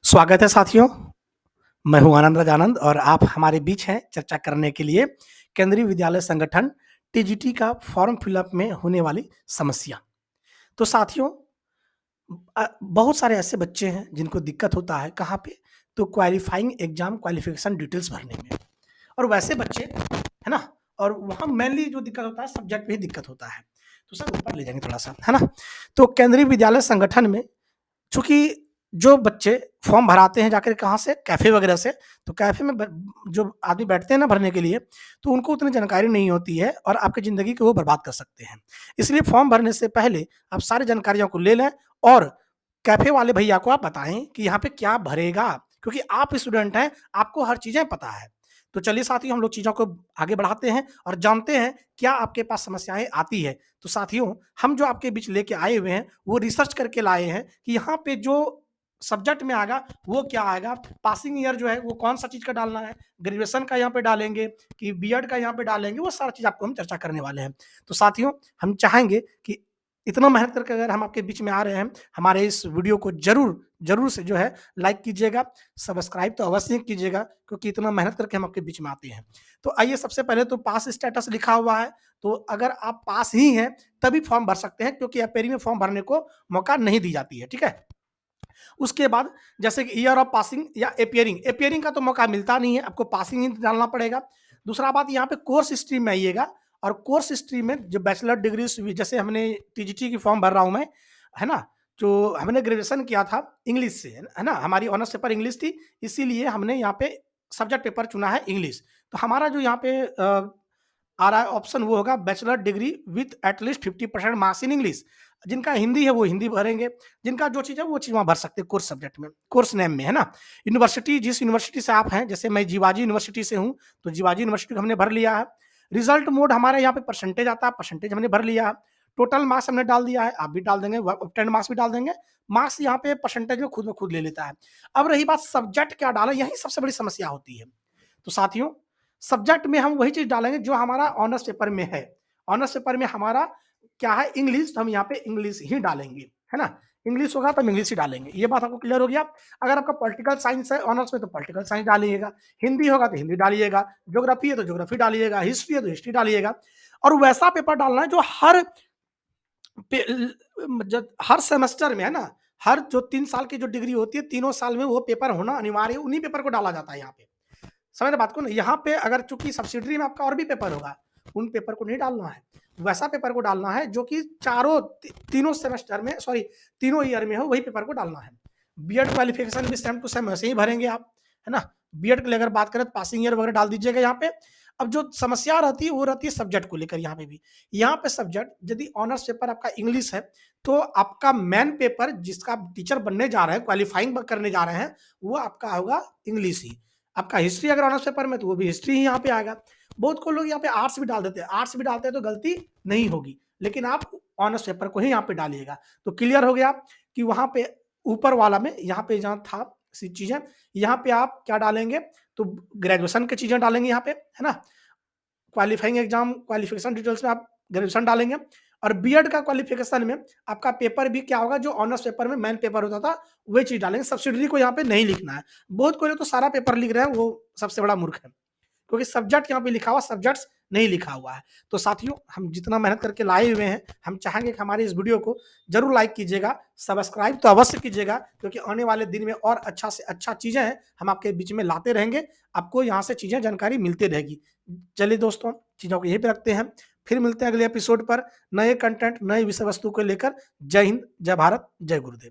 स्वागत है साथियों, मैं हूँ आनंद राज आनंद और आप हमारे बीच हैं चर्चा करने के लिए केंद्रीय विद्यालय संगठन टीजीटी का फॉर्म फिलअप में होने वाली समस्या। तो साथियों बहुत सारे ऐसे बच्चे हैं जिनको दिक्कत होता है कहाँ पे? तो क्वालिफाइंग एग्ज़ाम क्वालिफ़िकेशन डिटेल्स भरने में और वैसे बच्चे, है ना? और वहाँ मेनली जो दिक्कत होता है सब्जेक्ट में ही दिक्कत होता है। तो सर ऊपर ले जाएँगे थोड़ा-सा, है ना? तो केंद्रीय विद्यालय संगठन में चूँकि जो बच्चे फॉर्म भराते हैं जाकर कहाँ से? कैफ़े वगैरह से, तो कैफ़े में ब जो आदमी बैठते हैं ना भरने के लिए, तो उनको उतनी जानकारी नहीं होती है और आपकी ज़िंदगी को वो बर्बाद कर सकते हैं। इसलिए फॉर्म भरने से पहले आप सारी जानकारियों को ले लें और कैफ़े वाले भैया को आप बताएँ कि यहाँ पे क्या भरेगा, क्योंकि आप स्टूडेंट हैं, आपको हर चीज़ें पता है। तो चलिए साथियों हम लोग चीज़ों को आगे बढ़ाते हैं और जानते हैं क्या आपके पास समस्याएँ आती है। तो साथियों हम जो आपके बीच लेके आए हुए हैं, वो रिसर्च करके लाए हैं कि यहाँ पे जो सब्जेक्ट में आएगा वो क्या आएगा, पासिंग ईयर जो है वो कौन-सा चीज़ का डालना है, ग्रेजुएशन का यहाँ पे डालेंगे कि बीएड का यहाँ पे डालेंगे, वो सारा चीज़ आपको हम चर्चा करने वाले हैं। तो साथियों हम चाहेंगे कि इतना मेहनत करके अगर हम आपके बीच में आ रहे हैं, हमारे इस वीडियो को ज़रूर से जो है लाइक कीजिएगा, सब्सक्राइब तो अवश्य कीजिएगा क्योंकि इतना मेहनत करके हम आपके बीच में आते हैं। तो आइए सबसे पहले तो पास स्टेटस लिखा हुआ है, तो अगर आप पास ही हैं तभी फॉर्म भर सकते हैं क्योंकि अपेयरिंग में फॉर्म भरने को मौका नहीं दी जाती है, ठीक है? उसके बाद जैसे कि ईयर ऑफ पासिंग या अपीयरिंग, अपीयरिंग का तो मौका मिलता नहीं है, आपको पासिंग ही डालना पड़ेगा। दूसरा बात यहाँ पे कोर्स स्ट्रीम में आइएगा और कोर्स स्ट्रीम में जो बैचलर डिग्री जैसे हमने टीजीटी की फॉर्म भर रहा हूँ मैं, है ना? जो हमने ग्रेजुएशन किया था इंग्लिश से, है ना? हमारी ऑनर्स पेपर इंग्लिश थी, इसीलिए हमने यहाँ पे सब्जेक्ट पेपर चुना है इंग्लिश। तो हमारा जो यहाँ पे आ रहा है ऑप्शन वो होगा bachelor degree with at least 50% marks in English. जिनका हिंदी है वो हिंदी भरेंगे, जिनका जो चीज़ है वो चीज़ वहाँ भर सकते हैं कोर्स सब्जेक्ट में, कोर्स नेम में, है ना? यूनिवर्सिटी जिस यूनिवर्सिटी से आप हैं, जैसे मैं जीवाजी यूनिवर्सिटी से हूँ, तो जीवाजी यूनिवर्सिटी को हमने भर लिया है। रिजल्ट मोड हमारे यहाँ पे परसेंटेज आता है, परसेंटेज हमने भर लिया है। टोटल मार्क्स हमने डाल दिया है, आप भी डाल देंगे, व 10 मार्क्स भी डाल देंगे। मार्क्स यहाँ पे परसेंटेज में खुद ले लेता है। अब रही बात सब्जेक्ट क्या डालें, यही सबसे बड़ी समस्या होती है। तो साथियों सब्जेक्ट में हम वही चीज़ डालेंगे जो हमारा ऑनर्स पेपर में है। ऑनर्स पेपर में हमारा क्या है इंग्लिश, तो हम यहाँ पे इंग्लिश ही डालेंगे, है ना? इंग्लिश होगा तो हम इंग्लिश ही डालेंगे। ये बात आपको क्लियर हो गया? अगर आपका पॉलिटिकल साइंस है ऑनर्स में तो पॉलिटिकल साइंस डालिएगा, हिंदी होगा तो हिंदी डालिएगा, ज्योग्राफी है तो ज्योग्राफी डालिएगा, हिस्ट्री है तो हिस्ट्री डालिएगा और वैसा पेपर डालना है जो हर पे ल जब हर सेमेस्टर में, है ना? हर जो 3 साल की जो डिग्री होती है, तीनों साल में वो पेपर होना अनिवार्य है, उन्हीं पेपर को डाला जाता है यहाँ पे। समझ रहे बात को ना? यहाँ पे अगर चूँकि सब्सिडियरी में आपका और भी पेपर होगा, उन पेपर को नहीं डालना है। वैसा पेपर को डालना है जो कि चारों तीनों सेमेस्टर में सॉरी तीनों ईयर में हो, वही पेपर को डालना है। बीएड क्वालिफ़िकेशन भी सेम टू सेम वैसे ही भरेंगे आप, है ना? बीएड के लिए अगर बात करें तो पासिंग ईयर वगैरह डाल दीजिएगा यहाँ पे। अब जो समस्या रहती है वो रहती है सब्जेक्ट को लेकर यहाँ पे भी। यहाँ पे सब्जेक्ट यदि ऑनर्स पेपर आपका इंग्लिश है, तो आपका मेन पेपर जिसका आप टीचर बनने जा रहे हैं, क्वालिफ़ाइंग करने जा रहे हैं, वो आपका होगा इंग्लिश ही। आपका हिस्ट्री अगर ऑनर्स पेपर में तो वो भी हिस्ट्री ही यहाँ पे आएगा। बहुत को लोग यहाँ पे आर्ट्स भी डाल देते हैं, आर्ट्स भी डालते हैं तो गलती नहीं होगी, लेकिन आप ऑनर्स पेपर को ही यहाँ पे डालिएगा। तो क्लियर हो गया कि वहाँ पे ऊपर वाला में यहाँ पे जहाँ था सी चीज़ें, यहाँ पे आप क्या डालेंगे तो ग्रेजुएशन की चीज़ें डालेंगे यहाँ पे, है ना? क्वालिफाइंग एग्जाम क्वालिफिकेशन डिटेल्स में आप ग्रेजुएशन डालेंगे और बीएड का क्वालिफिकेशन में आपका पेपर भी क्या होगा जो ऑनर्स पेपर में मेन पेपर होता था वही चीज़ डालेंगे, सब्सिडियरी को यहाँ पे नहीं लिखना है। बहुत कोई लोग तो सारा पेपर लिख रहे हैं, वो सबसे बड़ा मूर्ख है। क्योंकि सब्जेक्ट यहाँ पे लिखा हुआ सब्जेक्ट्स नहीं लिखा हुआ है। तो साथियों हम जितना मेहनत करके लाए हुए हैं, हम चाहेंगे कि हमारी इस वीडियो को ज़रूर लाइक कीजिएगा, सब्सक्राइब तो अवश्य कीजिएगा क्योंकि आने वाले दिन में और अच्छा से अच्छा चीज़ें हैं, हम आपके बीच में लाते रहेंगे। आपको यहाँ से चीज़ें जानकारी मिलती रहेगी। चलिए दोस्तों, चीज़ों को यहीं पे रखते हैं। फिर मिलते हैं अगले एपिसोड पर नए कंटेंट, नई विषय वस्तु को लेकर। जय हिंद, जय भारत, जय गुरुदेव।